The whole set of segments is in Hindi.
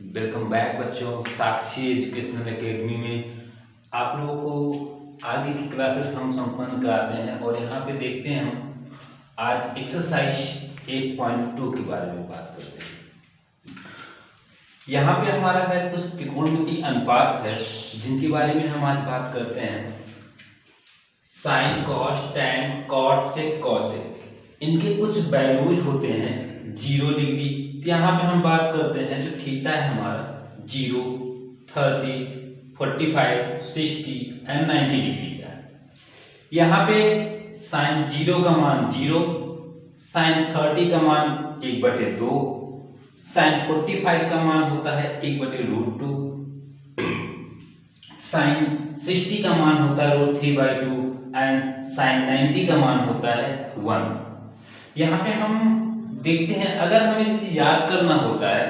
वेलकम बैक बच्चों, साक्षी एजुकेशनल एकेडमी में आप लोगों को आगे की क्लासेस हम संपन्न कराते हैं। और यहाँ पे देखते हैं हम आज एक्सरसाइज 8.2 के बारे में बात करते हैं। यहाँ पे हमारा है कुछ त्रिकोणमितीय अनुपात है जिनके बारे में हम आज बात करते हैं। साइन, कॉस, टैन, कॉट, सेक, कॉसेक, इनके कुछ वैल्यूज होते हैं 0 डिग्री। यहाँ पे हम बात करते हैं जो थीटा है हमारा 0, 30, 45, 60 एंड 90 डिग्री का है। यहाँ पे साइन 0 का मान 0, साइन 30 का मान 1/2, साइन 45 का मान होता है 1/√2, साइन 60 का मान होता है √3/2 एंड साइन 90 का मान होता है 1। यहाँ पे हम देखते हैं, अगर हमें इसे याद करना होता है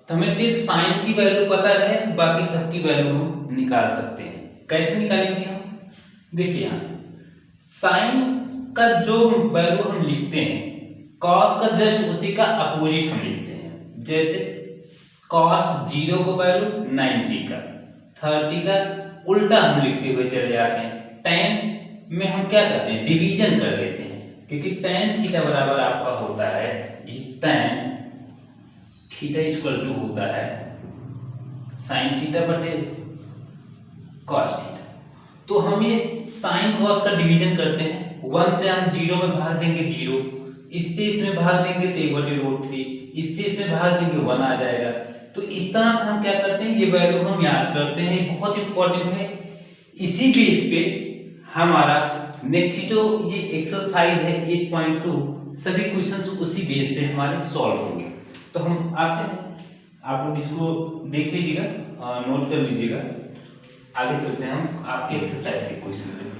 तो हमें सिर्फ साइन की वैल्यू पता रहे, बाकी सबकी वैल्यू हम निकाल सकते हैं। कैसे निकालेंगे हम? देखिए यहाँ साइन का जो वैल्यू हम लिखते हैं, कॉस का जस्ट उसी का अपोजिट हम लिखते हैं। जैसे कॉस 0 को वैल्यू 90 का, 30 का उल्टा हम लिखते हुए चले जाते हैं। टेन में हम क्या करते हैं, डिवीजन कर लेते हैं, क्योंकि tan थीटा बराबर आपका होता है, ये tan थीटा इक्वल टू होता है sin थीटा बटे cos थीटा। तो हम ये sin cos का डिवीजन करते हैं। 1 से हम 0 में भाग देंगे 0, इससे इसमें भाग देंगे तो 1/√3, इससे इसमें भाग देंगे 1 आ जाएगा। तो इस तरह से हम क्या करते हैं, ये वैल्यू हम याद करते हैं, बहुत इंपॉर्टेंट है। इसी बेस पे हमारा नेक्स्ट जो ये एक्सरसाइज है 8.2, सभी क्वेश्चंस उसी बेस पे हमारे सॉल्व होंगे। तो हम आते हैं, आप लोग इसको देख लीजिएगा, नोट कर लीजिएगा। आगे चलते हैं हम आपके एक्सरसाइज के क्वेश्चन पे।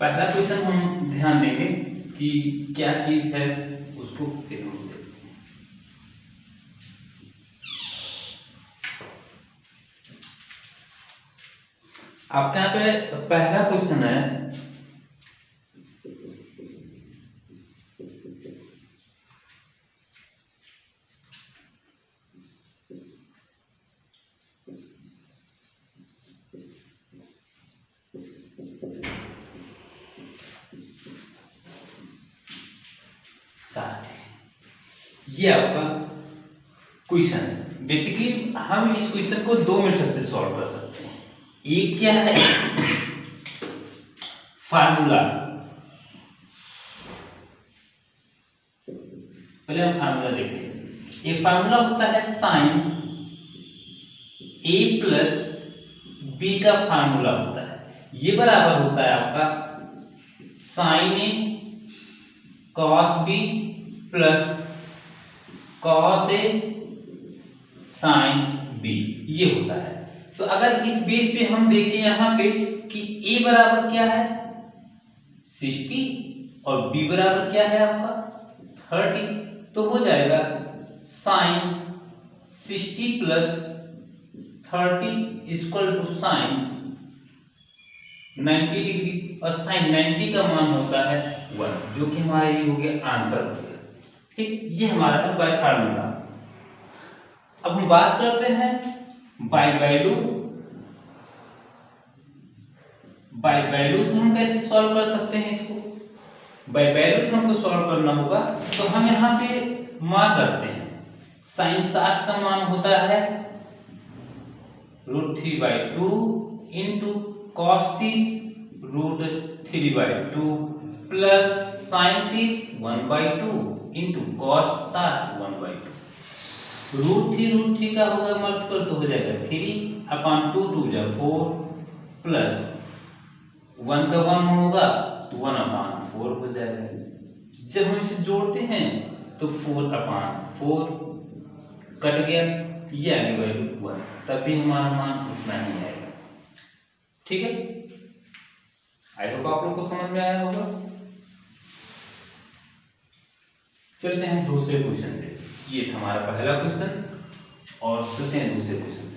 पहला क्वेश्चन हम ध्यान देंगे कि क्या चीज है, उसको फिर हम देखते हैं। आपके यहाँ पे पहला क्वेश्चन है, ये आपका क्वेश्चन है। बेसिकली हम इस क्वेश्चन को 2 मेथड से सॉल्व कर सकते हैं। एक क्या है, फार्मूला, पहले हम फार्मूला देखते हैं। एक फार्मूला होता है साइन a प्लस b का फार्मूला होता है, ये बराबर होता है आपका sine a cos b plus cos a sine b, ये होता है। तो अगर इस बेस पे हम देखें यहाँ पे कि a बराबर क्या है 60 और b बराबर क्या है आपका 30, तो हो जाएगा sine 60 plus 30 equal to sine 90 degree, और साइन 90 का मान होता है 1, जो कि हमारा ये हो गया आंसर हो गया। ठीक, ये हमारा था बाय फार्मूला। अब हम बात करते हैं बाय वैल्यू। बाय वैल्यू से हम कैसे सॉल्व कर सकते हैं इसको? बाय वैल्यू से हमको सॉल्व करना होगा तो हम यहाँ पे मान रखते हैं। साइन 60 का मान होता है √3/2 into cos 30 √3/2 plus sign 30 1/2 into cos 60 1/2। √3 का होगा मल्टीपल तो हो जाएगा 3/2, 2 जा 4 प्लस 1 का 1 होगा तो 1/4 हो जाएगा। जब हम इसे जोड़ते हैं तो 4/4 कट गया, ये आगे वैल्यू 1, तब भी हमारा मान उतना ही आएगा। ठीक है, आई होप आप लोग को समझ में आया होगा। चलते हैं दूसरे क्वेश्चन पे। ये था हमारा पहला क्वेश्चन, और चलते हैं दूसरे क्वेश्चन पे।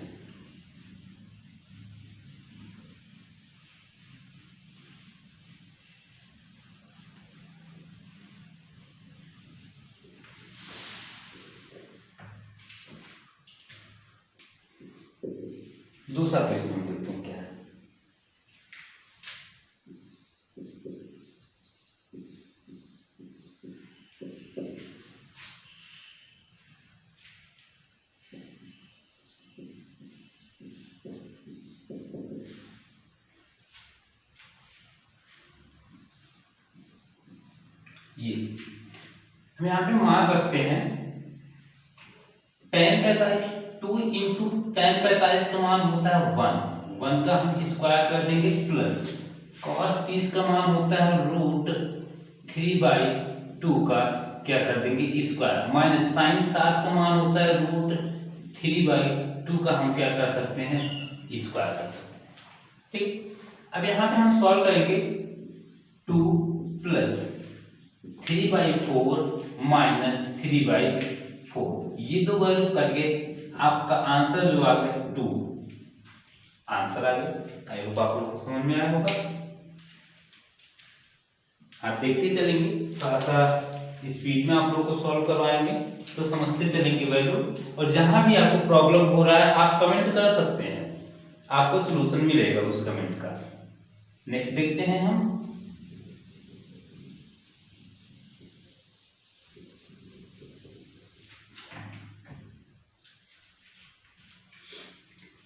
दूसरा क्वेश्चन हम देखते हैं क्या है। ये हम यहाँ पे मान रखते हैं tan 45 2 इंटू tan 45 का मान होता है 1 का हम स्क्वायर कर देंगे प्लस cos 30 का मान होता है √3/2 का क्या कर देंगे स्क्वायर माइनस sin 60 का मान होता है √3/2 का हम क्या कर सकते हैं स्क्वायर कर सकते हैं। ठीक, अब यहाँ पे हम सॉल्व करेंगे 2 प्लस 3/4 माइनस 3/4 ये दो वैल्यू कट गए, आपका आंसर जो आ गया 2 आंसर आ गया। आई होप आप लोग को समझ में आया होगा। आप देखते चलेंगे, थोड़ा सा स्पीड में आप लोग को सॉल्व करवाएंगे तो समझते चलेंगे वैल्यू, और जहां भी आपको प्रॉब्लम हो रहा है आप कमेंट कर सकते हैं, आपको सलूशन मिलेगा उस कमेंट का। नेक्स्ट देखते हैं हम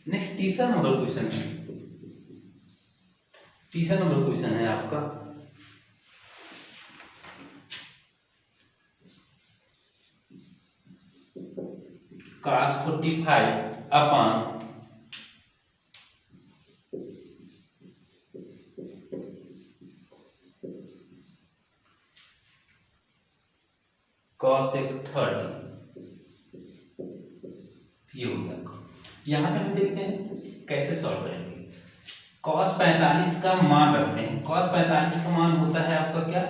नेक्स्ट तीसरा नंबर क्वेश्चन है। तीसरा नंबर क्वेश्चन है आपका cos 45 अपॉन cos 30 ये हो गया। यहाँ पे हम देखते हैं कैसे सॉल्व करेंगे। cos 45 का मान रखते हैं, cos 45 का मान होता है आपका क्या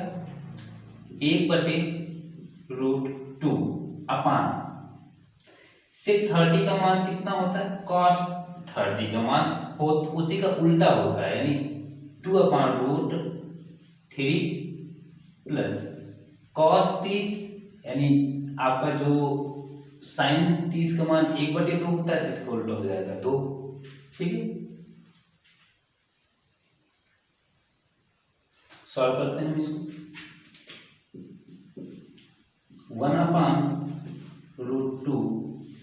1/√2 अपान sec 30 का मान कितना होता है cos 30 का मान हो उसी का उल्टा होता है, यानी 2/√3 प्लस cos 30 यानी आपका जो sin 30 का मान 1/2 होता है, इसका उल्टा हो जाएगा 2। ठीक है, सॉल्व करते हैं हम इसको। 1/√2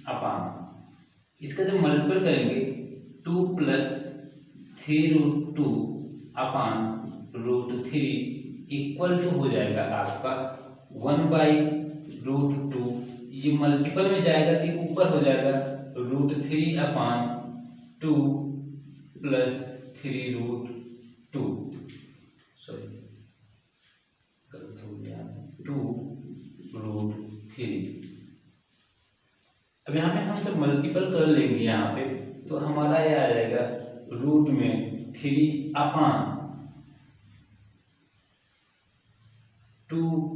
अपान इसका जब मल्टीपल करेंगे 2 प्लस 3√2 अपान √3 इक्वल टू हो जाएगा आपका 1/√2, ये मल्टीपल में जाएगा कि ऊपर हो जाएगा √3 अपान 2 प्लस 3√2 सॉरी गलत हो गया 2√3। अब यहाँ पे हम जब मल्टीपल कर लेंगे यहाँ पे तो हमारा यह आ जाएगा रूट में 3 अपान 2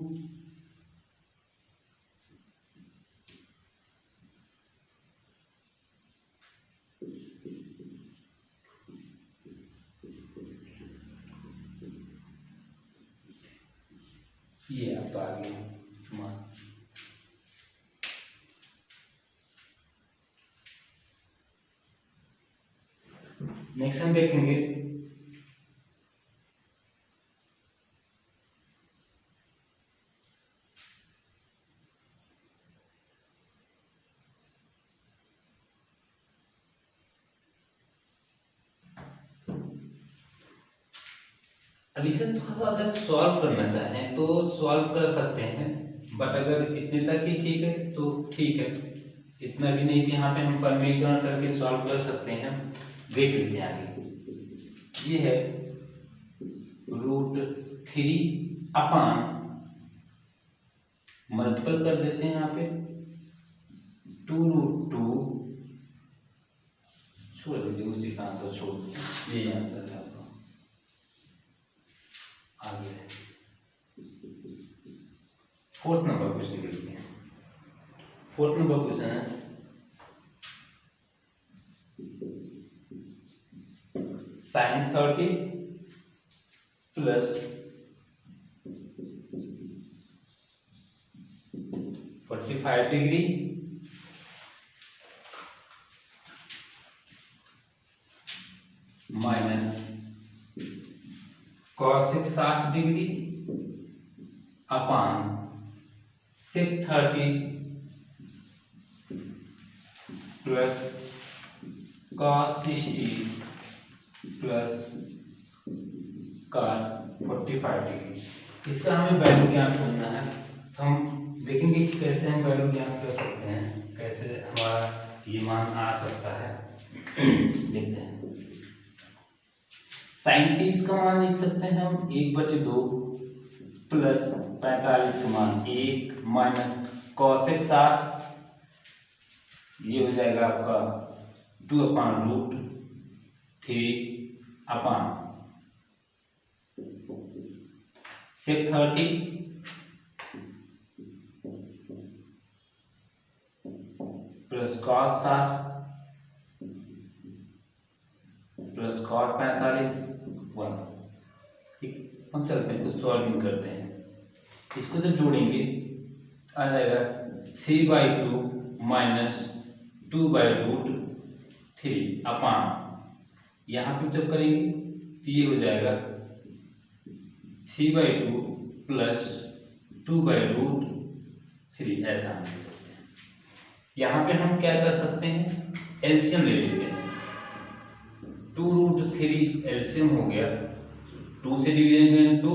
ये आपका आ गया मान। नेक्स्ट हम देखेंगे अब इसे थोड़ा सा अगर सॉल्व करना चाहें तो सॉल्व कर सकते हैं, बट अगर इतने तक ही ठीक है तो ठीक है, इतना भी नहीं कि यहाँ पे हम परमीकरण करके सॉल्व कर सकते हैं। देख लेते हैं आगे, ये है √3 अपान मल्टीपल कर देते हैं यहाँ पे 2√2 छोड़ दीजिए, उसी का आंसर छोड़ दीजिए, यही आंसर है आपका। आगे फोर्थ नंबर क्वेश्चन देखते हैं। फोर्थ नंबर क्वेश्चन है sin 30 plus 45 degree minus cos 60 degree upon sec 30 plus cos 60 plus cos 45 degree. इसका हमें वैल्यू ज्ञात करना है। हम देखेंगे कि कैसे हम वैल्यू ज्ञात कर सकते हैं, कैसे हमारा ये मान आ सकता है। देखते हैं। sin 30 का मान लिख सकते हैं हम 1/2 प्लस 45 का मान 1 माइनस cos 60, ये हो जाएगा आपका 2/√3 अपान sec 30 plus cos 60 plus cos 45 1। ठीक, हम चलते हैं, कुछ सॉल्विंग करते हैं। इसको जब जोड़ेंगे आ जाएगा 3/2 माइनस 2/√3 अपान, यहाँ पे जब करेंगे तो ये हो जाएगा 3/2 प्लस 2/√3, ऐसा हम लिख सकते हैं। यहाँ पे हम क्या कर सकते हैं, एलसीएम ले लेते हैं। 2√3 एलसीएम हो गया, 2 से डिवीजन करें 2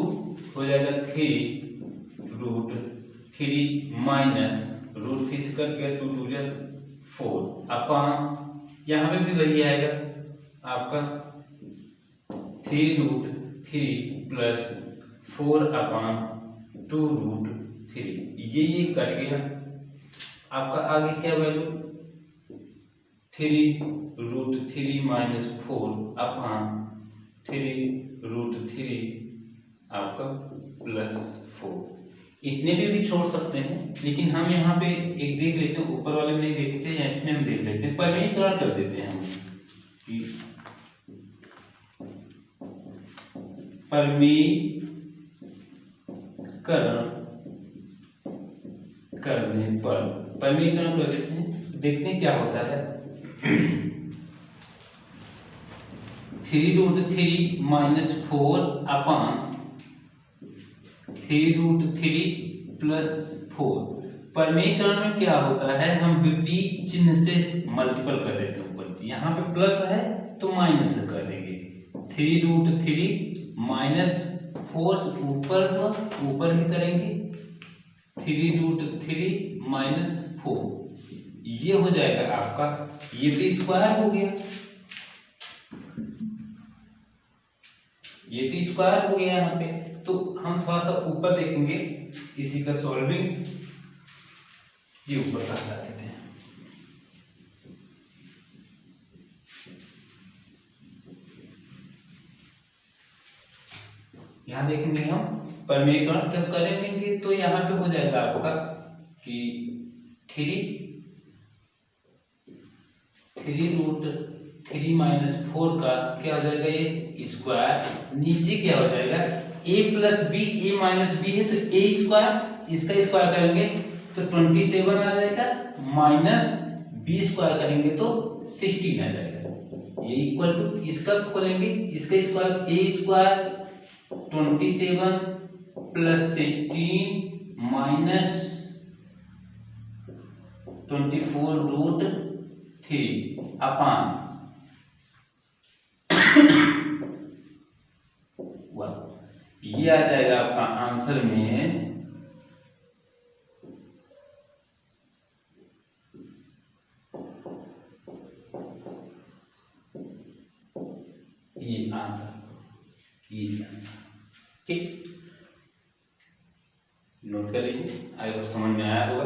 हो जाएगा 3√3 माइनस √3 से कट गया 2 2 4 अपान, यहाँ पे भी वही आएगा आपका 3√3 प्लस 4 अपान 2√3, ये कट गया। आपका आगे क्या वैल्यू 3√3 माइनस 4 अपान 3√3 आपका प्लस 4। इतने पे भी छोड़ सकते हैं, लेकिन हम यहाँ पे एक देख लेते हैं, ऊपर वाले में नहीं देखते हैं, इसमें हम देख लेते हैं, परिमीकरण कर देते हैं हम कि परिमीकरण करने पर परिमीकरण कर देते हैं, देखते हैं क्या होता है। 3√3 माइनस 4 अपान 3√3 प्लस 4। परिमीकरण में क्या होता है, हम विपरीत चिन्ह से मल्टीपल कर देते हैं ऊपर, यहाँ पे प्लस है तो माइनस से कर देंगे। 3√3 माइनस 4 ऊपर भी करेंगे, 3√3 माइनस 4, ये हो जाएगा आपका, ये तो स्क्वायर हो गया, ये तो स्क्वायर हो गया यहाँ पे। तो हम थोड़ा सा ऊपर देखेंगे, इसी का सॉल्विंग, ये ऊपर का हटा देते हैं। यहाँ देखेंगे हम परिमीकरण जब करेंगे तो यहाँ पे हो जाएगा आपका कि 3√3 माइनस 4 का क्या हो जाएगा, ये स्क्वायर, नीचे क्या हो जाएगा a plus B, a minus B है तो a स्क्वायर, इसका स्क्वायर करेंगे तो 27 आ जाएगा, माइनस b स्क्वायर करेंगे तो 16 आ जाएगा। ये इक्वल टू इसका खोलेंगे, इसका square a square 27 plus 16 minus 24√3 अपान 1। ये आ जाएगा आपका आंसर में ये आंसर, ठीक, नोट कर लीजिए, आई होप समझ में आया होगा।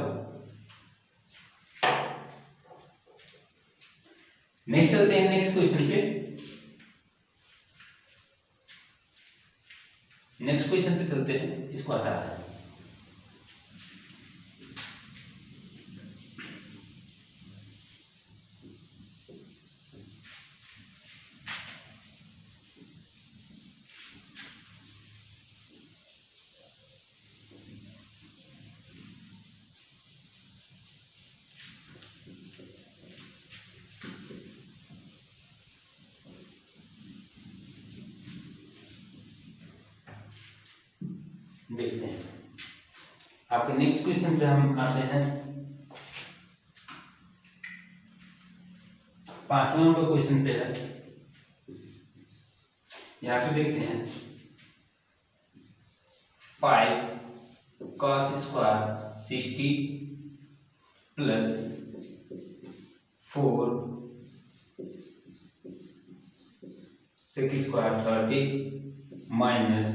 नेक्स्ट चलते हैं नेक्स्ट क्वेश्चन पे। नेक्स्ट क्वेश्चन पे चलते हैं, इसको हटा है। देखते हैं आपके नेक्स्ट क्वेश्चन पे हम आते हैं। 5वां नंबर क्वेश्चन पे है, यहाँ पे देखते हैं 5 cos square 60 plus 4 sec square 30 minus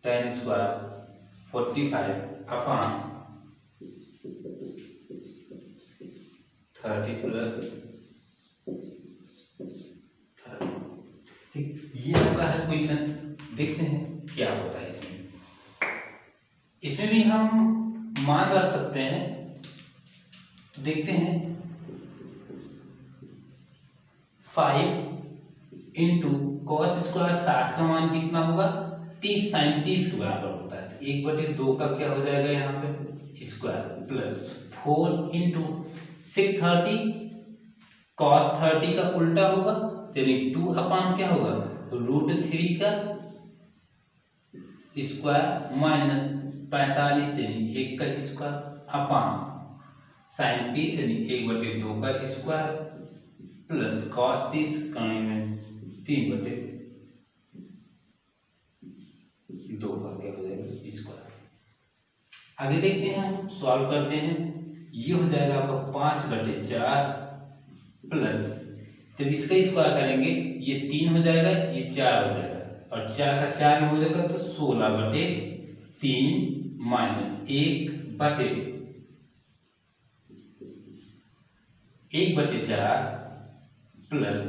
tan square 45 upon 30 plus 30। ठीक, ये आपका है क्वेश्चन। देखते हैं क्या होता है इसमें भी हम मान रख सकते हैं। तो देखते हैं 5 इंटू कॉस स्क्वायर 60 का मान कितना होगा, 30 sin 30 के बराबर होता है। 1/2 का क्या हो जाएगा यहाँ पे square, plus 4 into sec 30 cos 30 का उल्टा होगा, यानी 2 अपॉन क्या होगा √3 का स्क्वायर माइनस 45 यानी 1 का स्क्वायर अपॉन sin 30 यानी 1/2 का स्क्वायर प्लस cos 30 करने में 3/2 का क्या हो जाएगा स्क्वायर। आगे देखते हैं, हम सॉल्व करते हैं। ये हो जाएगा आपका 5/4 प्लस, जब इसका स्क्वायर करेंगे ये 3 हो जाएगा, ये 4 हो जाएगा, और 4 का 4 में हो जाएगा तो 16/3 माइनस 1/4 प्लस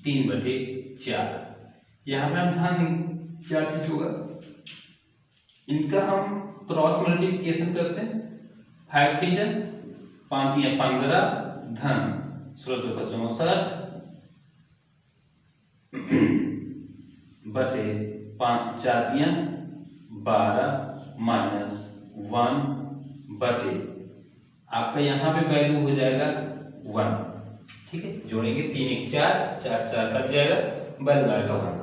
3/4। यहाँ पे हम ध्यान देंगे क्या चीज होगा, इनका हम क्रॉस मल्टीप्लिकेशन करते हैं। 5 3 5 या 15 धन 16 बटे 5 4 12 माइनस 1 बटे आपका यहाँ पे वैल्यू हो जाएगा 1। ठीक है, जोड़ेंगे 3 1 4 4 4 कट जाएगा, वैल्यू आएगा 1।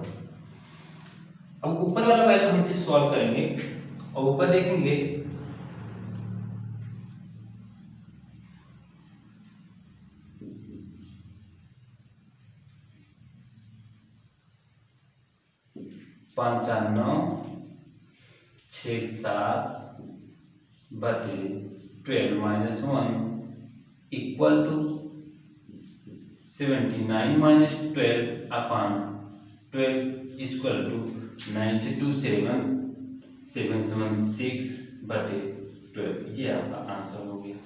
अब ऊपर वाला वैल्यू हमसे सॉल्व करेंगे और ऊपर देखेंगे पाँच 9 6 7 बटे 12 minus 1 equal to 79 minus 12 upon 12 equal to 9 से 2 7 7 7 6 बटे 12। ये आपका आंसर हो गया,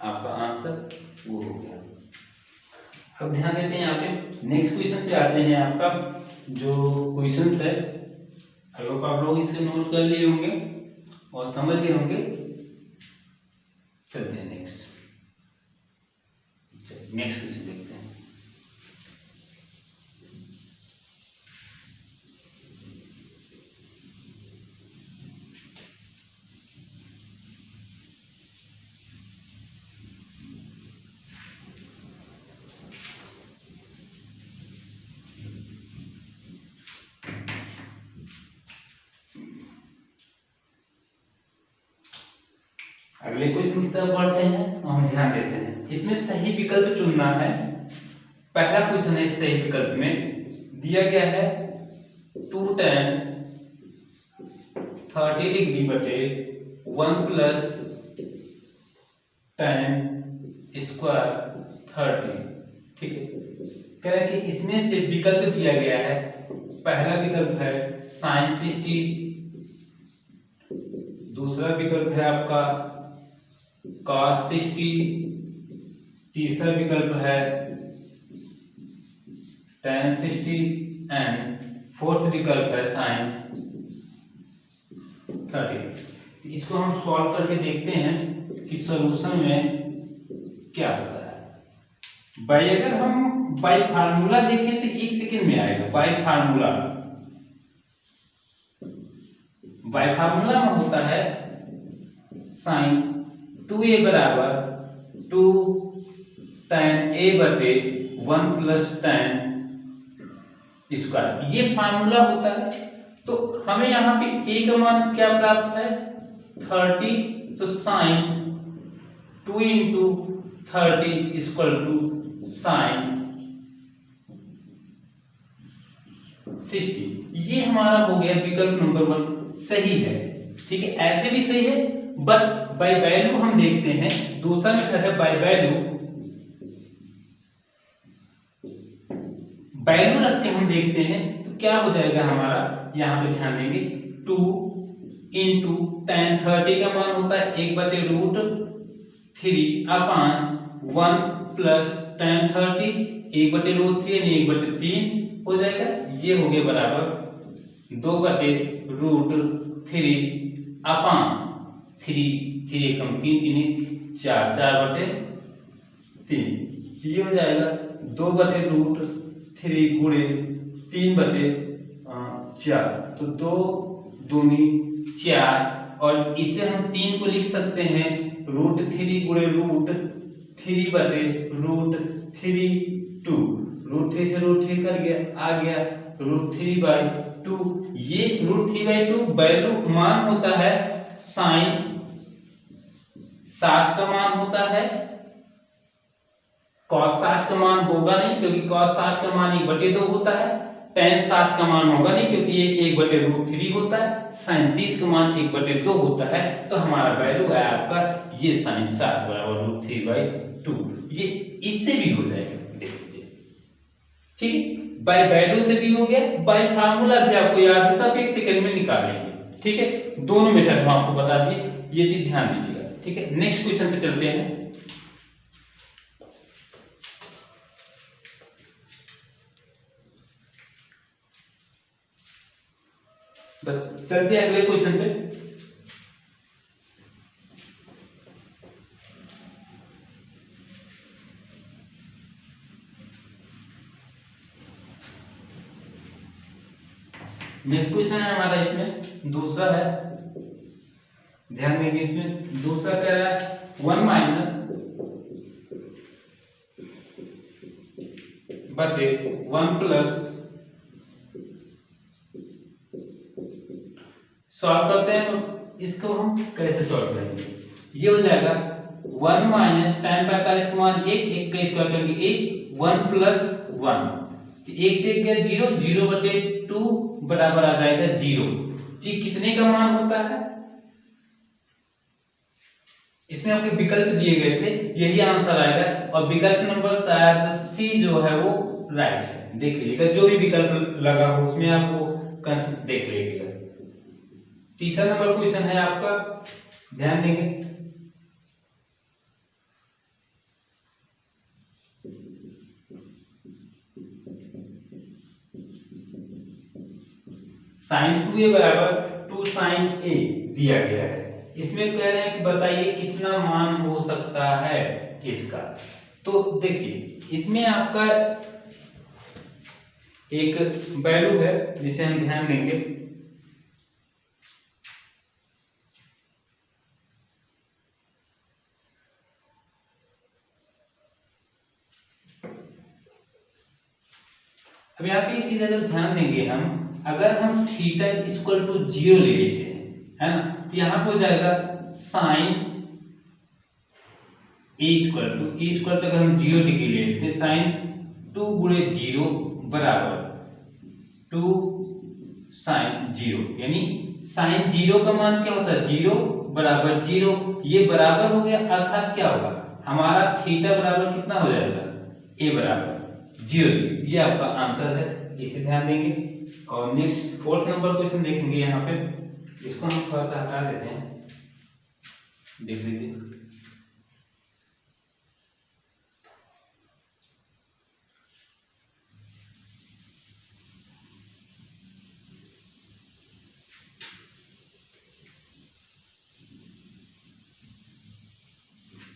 आपका आंसर वो हो गया। अब ध्यान देते हैं यहाँ पे नेक्स्ट क्वेश्चन पे आते हैं। आपका जो क्वेश्चन है अगर आप लोग इसके नोट कर लिए होंगे और समझ गए होंगे, चलते हैं नेक्स्ट क्वेश्चन देखते हैं। अगले क्वेश्चन की तरफ बढ़ते हैं और हम ध्यान देते हैं। इसमें सही विकल्प चुनना है। पहला क्वेश्चन है, इस सही विकल्प में दिया गया है 2 tan 30 डिग्री बटे 1 प्लस tan स्क्वायर 30। ठीक है, कह रहे हैं कि इसमें से विकल्प दिया गया है। पहला विकल्प है sin 60, दूसरा विकल्प है आपका cos 60, तीसरा विकल्प है tan 60 एंड फोर्थ विकल्प है sin 30। इसको हम सॉल्व करके देखते हैं कि सॉल्यूशन में क्या होता है। बाई अगर हम बाई फार्मूला देखें तो 1 सेकेंड में आएगा। बाई फार्मूला में होता है sin 2a बराबर 2 tan a बटे 1 प्लस tan स्क्वायर, ये फार्मूला होता है। तो हमें यहाँ पे a का मान क्या प्राप्त है 30, तो sine 2 into 30 equal to sine 60। ये हमारा हो गया विकल्प नंबर 1 सही है। ठीक है, ऐसे भी सही है, बट बाय वैल्यू हम देखते हैं, दूसरा मेथड है बाय वैल्यू। वैल्यू रख के हम देखते हैं तो क्या हो जाएगा हमारा, यहाँ पे ध्यान देंगे 2 इंटू tan 30 का मान होता है 1/√3 अपान 1 प्लस tan 30 1/√3 यानी 1/3 हो जाएगा। ये हो गया बराबर 2/√3 अपान 3 एकम 3 4 4/3, ये हो जाएगा 2/√3 गुणे 3/4, तो 2 दूनी 4, और इसे हम 3 को लिख सकते हैं √3 गुणे √3/√3 2, √3 से √3 कर गया, आ गया √3/2। ये √3/2 वैल्यू मान होता है साइन 60 का मान होता है, cos 60 का मान होगा नहीं क्योंकि cos 60 का मान 1/2 होता है, tan 60 का मान होगा नहीं क्योंकि ये 1/√3 होता है, sin 30 का मान 1/2 होता है। तो हमारा वैल्यू है आपका ये sin 60 बराबर √3/2। ये इससे भी हो जाएगा, देखिए। ठीक है, बाय वैल्यू से भी हो गया, बाय फार्मूला भी आपको याद है, तब 1 सेकंड में निकाल लेंगे। ठीक है, दोनों मेथड हम आपको बता दिए, ये चीज ध्यान दीजिएगा। ठीक है, नेक्स्ट क्वेश्चन पे चलते हैं। बस चलते हैं अगले क्वेश्चन पे। नेक्स्ट क्वेश्चन है हमारा, इसमें दूसरा है, ध्यान देंगे। इसमें दूसरा क्या है 1 माइनस बटे 1 प्लस, सॉल्व करते हैं। इसको हम कैसे सॉल्व करेंगे, ये हो जाएगा 1 माइनस tan 45 का मान 1 का स्क्वायर करके 1 1 प्लस 1, 1 से 1 गया 0, 0/2 बराबर आ जाएगा 0। ये कितने का मान होता है, इसमें आपके विकल्प दिए गए थे, यही आंसर आएगा। और विकल्प नंबर शायद सी जो है वो राइट है, देख लीजिएगा, जो भी विकल्प लगा हो उसमें आप वो देख लीजिएगा। तीसरा नंबर क्वेश्चन है आपका, ध्यान देंगे। sin 2a बराबर 2 sin a दिया गया है। इसमें कह रहे हैं कि बताइए कितना मान हो सकता है इसका। तो देखिए, इसमें आपका एक वैल्यू है जिसे हम ध्यान देंगे। अब यहाँ पे एक चीज अगर ध्यान देंगे हम, अगर हम थीटा इक्वल टू 0 ले लेते हैं, है ना, तो यहाँ पे हो जाएगा साइन ए इक्वल तक हम 0 डिग्री ले लेते हैं, साइन 2 गुणे 0 बराबर 2 साइन 0, यानी साइन 0 का मान क्या होता है 0 बराबर 0, ये बराबर हो गया, अर्थात क्या होगा हमारा थीटा बराबर कितना हो जाएगा ए बराबर 0। ये आपका आंसर है, इसे ध्यान देंगे। और नेक्स्ट 4th नंबर क्वेश्चन देखेंगे। यहाँ पे इसको हम थोड़ा सा हटा देते हैं, देख लीजिए।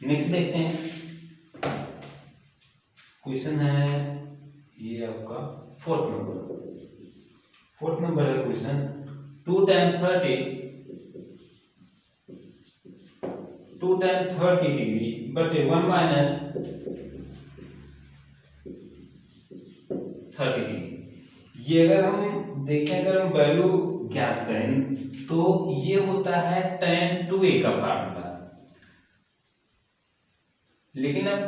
नेक्स्ट देखते हैं, क्वेश्चन है ये आपका 4th नंबर है क्वेश्चन। 2 tan 30 डिग्री बटे 1 माइनस 30 डिग्री, ये अगर हम देखें, अगर हम वैल्यू ज्ञात करें तो ये होता है tan 2a का फार्मूला। लेकिन अब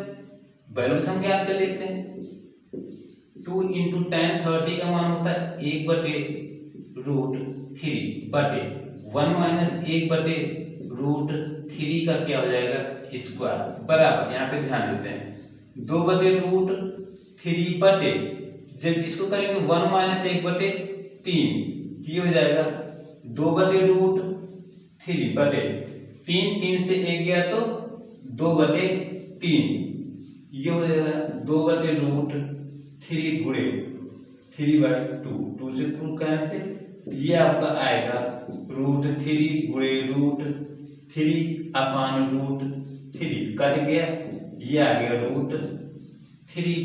वैल्यू हम ज्ञात कर लेते हैं। 2 इंटू tan 30 का मान होता है 1/√3 बटे 1 माइनस 1/√3 का क्या हो जाएगा स्क्वायर, बराबर, यहाँ पे ध्यान देते हैं 2/√3 बटे, जब इसको करेंगे 1 माइनस 1/3, ये हो जाएगा 2/√3 बटे 3, 3 से 1 गया तो 2/3, ये हो जाएगा 2/√3 गुणे 3/2, 2 से 2 कैंसिल, ये आपका आएगा √3 गुणे √3/√3 कट गया, ये आ गया √3।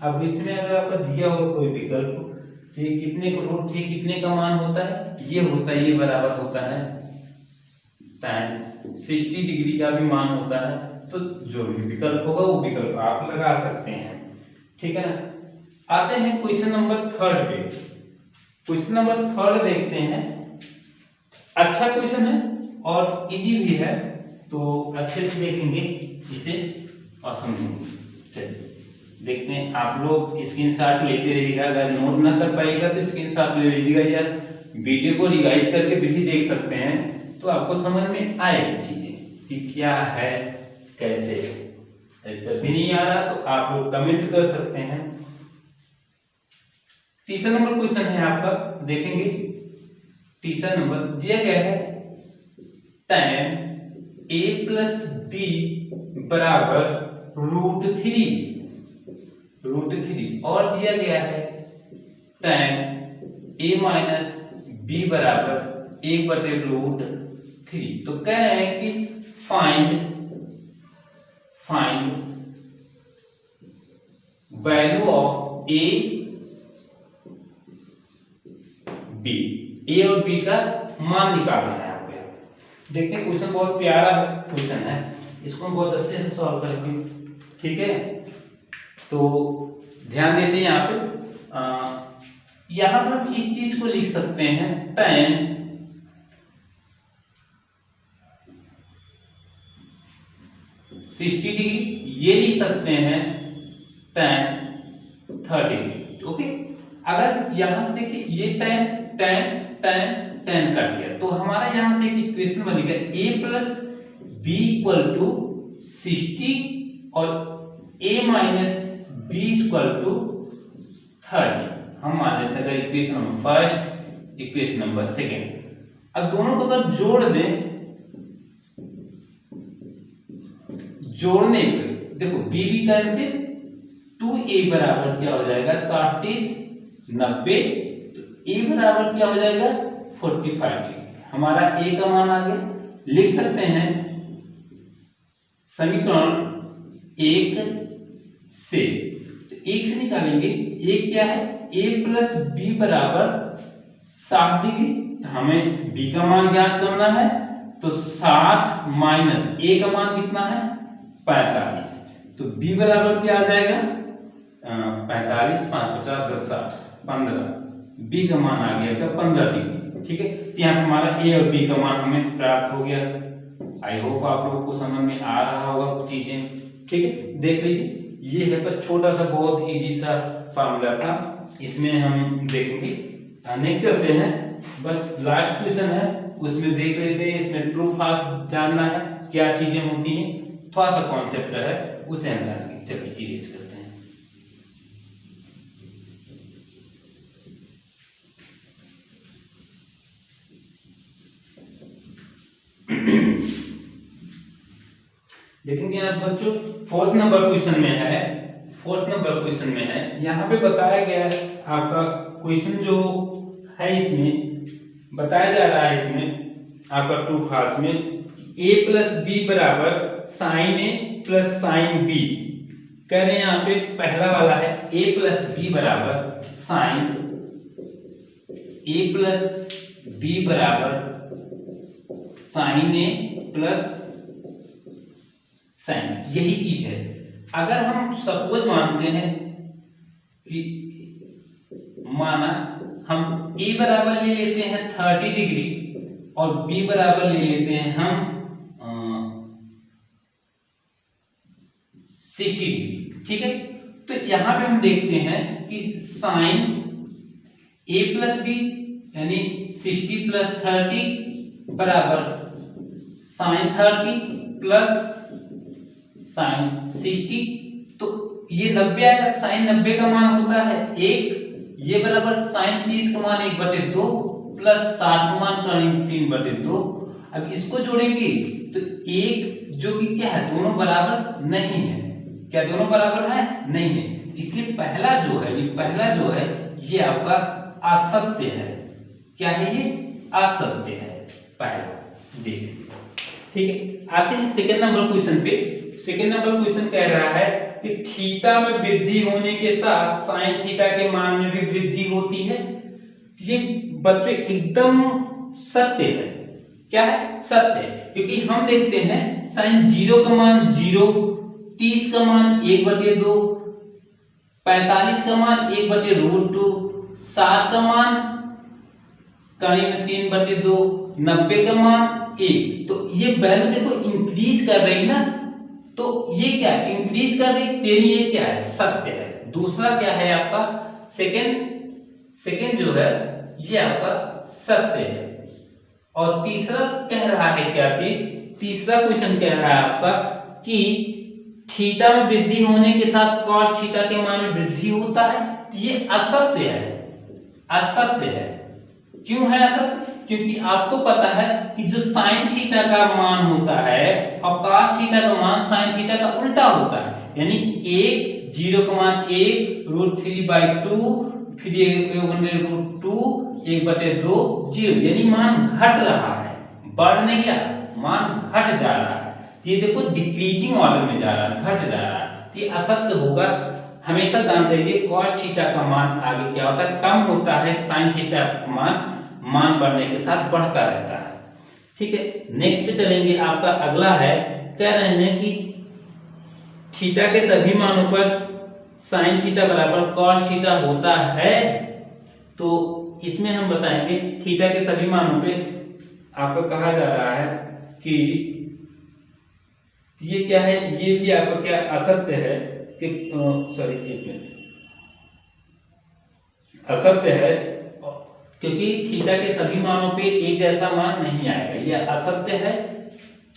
अब इसमें अगर आपका दिया हो कोई विकल्प, तो ये कितने √3 कितने का मान होता है, ये होता है, ये बराबर होता है tan 60 डिग्री का भी मान होता है। तो जो भी विकल्प होगा वो विकल्प आप लगा सकते हैं, ठीक है ना। आते हैं क्वेश्चन नंबर 3 पे। क्वेश्चन नंबर 3 देखते हैं। अच्छा क्वेश्चन है और इजी भी है, तो अच्छे से देखेंगे इसे और समझेंगे। चलिए देखते हैं। आप लोग स्क्रीनशॉट लेते रहिएगा, अगर नोट ना कर पाएगा तो स्क्रीनशॉट ले लीजिएगा, या वीडियो को रिवाइज करके भी देख सकते हैं, तो आपको समझ में आएगी चीजें कि क्या है कैसे। अगर भी नहीं आ रहा तो आप लोग कमेंट कर सकते हैं। तीसरा नंबर क्वेश्चन है आपका, देखेंगे। तीसरा नंबर दिया गया है tan a प्लस b बराबर √3 और दिया गया है tan a माइनस b बराबर 1/√3। तो कह रहे हैं कि फाइंड वैल्यू ऑफ a और b का मान निकालना है आपको। देखते हैं क्वेश्चन बहुत प्यारा क्वेश्चन है, इसको हम बहुत अच्छे से सॉल्व करेंगे, ठीक है। तो ध्यान देते हैं यहाँ पे, यहाँ पर हम इस चीज को लिख सकते हैं tan 60 डिग्री, ये लिख सकते हैं tan 30 डिग्री, ओके। अगर यहां से देखिए ये tan कट गया, तो हमारा यहां से एक इक्वेशन बनेगा a plus b equal to 60 और a minus b equal to 30। हम मान लेते हैं अगर equation number first, equation number second. अब दोनों को अगर जोड़ दें, जोड़ने पे देखो b भी कैंसिल, 2a बराबर क्या हो जाएगा 37 90, तो a बराबर क्या हो जाएगा 45 डिग्री। हमारा a का मान आ गया। लिख सकते हैं समीकरण 1 से, तो 1 से निकालेंगे, a क्या है a प्लस b बराबर 60 डिग्री, तो हमें b का मान ज्ञात करना है। तो 60 माइनस a का मान कितना है 45, तो b बराबर क्या आ जाएगा 45, 5 50 10 60 15, b का मान आ गया 15 डिग्री, ठीक है। यहाँ पे हमारा a और b का मान हमें प्राप्त हो गया। आई होप आप लोगों को समझ में आ रहा होगा चीजें, ठीक है। देख लीजिए, ये है बस छोटा सा बहुत इजी सा फार्मूला था, इसमें हम देखेंगे। नेक्स्ट चलते हैं, बस लास्ट क्वेश्चन है, उसमें देख लेते हैं। इसमें ट्रू फॉल्स जानना है, क्या चीजें होती हैं, थोड़ा सा कॉन्सेप्ट है, उसे हम जानेंगे। चलिए इरेज करते हैं। देखेंगे आप बच्चों, फोर्थ नंबर क्वेश्चन में है, यहाँ पे बताया गया है आपका क्वेश्चन जो है, इसमें बताया जा रहा है, इसमें आपका ट्रू फॉल्स में a प्लस बी बराबर साइन ए प्लस साइन बी। कह रहे हैं यहाँ पे पहला वाला है a प्लस बी बराबर साइन, a प्लस बी बराबर साइन ए प्लस साइन, यही चीज है। अगर हम सपोज मानते हैं कि माना हम A बराबर ले लेते हैं 30 डिग्री और B बराबर ले लेते हैं हम 60 डिग्री। ठीक है, तो यहां पे हम देखते हैं कि साइन A प्लस बी यानी 60 प्लस 30 बराबर साइन 30 प्लस साइन 60। तो ये 90 आएगा, साइन 90 का मान होता है 1, ये बराबर साइन 30 का मान 1/2 प्लस 60 का मान 3/2। अब इसको जोड़ेंगे तो एक जो कि क्या है, दोनों बराबर नहीं है। क्या दोनों बराबर है? नहीं है। इसलिए पहला जो है ये आपका असत्य है। क्या है ये? असत्य है पहला। देखिए, ठीक है, आते हैं सेकंड नंबर क्वेश्चन पे। सेकंड नंबर क्वेश्चन कह रहा है कि थीटा में वृद्धि होने के साथ साइन थीटा के मान में भी वृद्धि होती है। ये बच्चे एकदम सत्य है। क्या है? सत्य है, क्योंकि हम देखते हैं साइन 0 का मान 0, 30 का मान 1/2, 45 का मान 1/√2, 60 का मान करीब 3/2, 90 का मान 1। तो ये वैल्यू देखो इंक्रीज कर रही ना, तो ये क्या है? इंक्रीज कर रही, तेरी ये क्या है? सत्य है। दूसरा क्या है आपका? सेकंड जो है ये आपका सत्य है। और तीसरा कह रहा है क्या चीज? तीसरा क्वेश्चन कह रहा है आपका कि थीटा में वृद्धि होने के साथ कॉस थीटा के मान में वृद्धि होता है। ये असत्य है। असत्य है। क्यों है असत्य? क्योंकि आपको पता है कि जो साइन थीटा का मान होता है और कॉस थीटा का मान साइन थीटा का उल्टा होता है। यानी 1 0 का मान 1 √3/2 फिर ये 1/2 1/2 0, यानी मान घट रहा है, बढ़ नहीं रहा, मान घट जा रहा है। ये देखो डिक्रीजिंग ऑर्डर में जा रहा है, घट जा रहा है। ये असत्य होगा। हमेशा ध्यान रखिए कॉस थीटा का मान आगे क्या होता है? कम होता है। साइन थीटा का मान बढ़ने के साथ बढ़ता रहता है। ठीक है, नेक्स्ट पे चलेंगे। आपका अगला है, कह रहे हैं कि थीटा के सभी मानों पर साइन थीटा बराबर कॉस थीटा होता है। तो इसमें हम बताएंगे थीटा के सभी मानों पे आपको कहा जा रहा है कि ये क्या है? ये भी आपका क्या असत्य है कि सॉरी एक मिनट, असत्य है, क्योंकि थीटा के सभी मानों पे एक जैसा मान नहीं आएगा। ये असत्य है।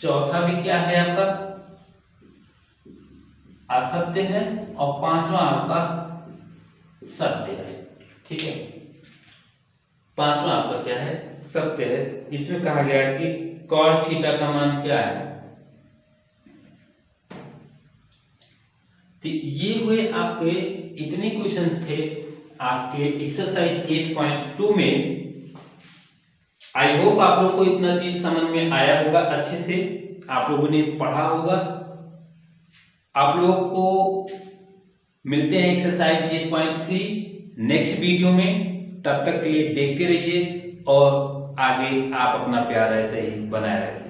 चौथा भी क्या है आपका? असत्य है। और पांचवा आपका सत्य है। ठीक है, पांचवा आपका क्या है? सत्य है। इसमें कहा गया है कि कॉस थीटा का मान क्या है? तो ये हुए आपके इतने क्वेश्चंस थे आपके एक्सरसाइज 8.2 में। आई होप आप लोग को इतना चीज समझ में आया होगा, अच्छे से आप लोगों ने पढ़ा होगा। आप लोगों को मिलते हैं एक्सरसाइज 8.3 नेक्स्ट वीडियो में। तब तक के लिए देखते रहिए और आगे आप अपना प्यार ऐसे ही बनाए रखें।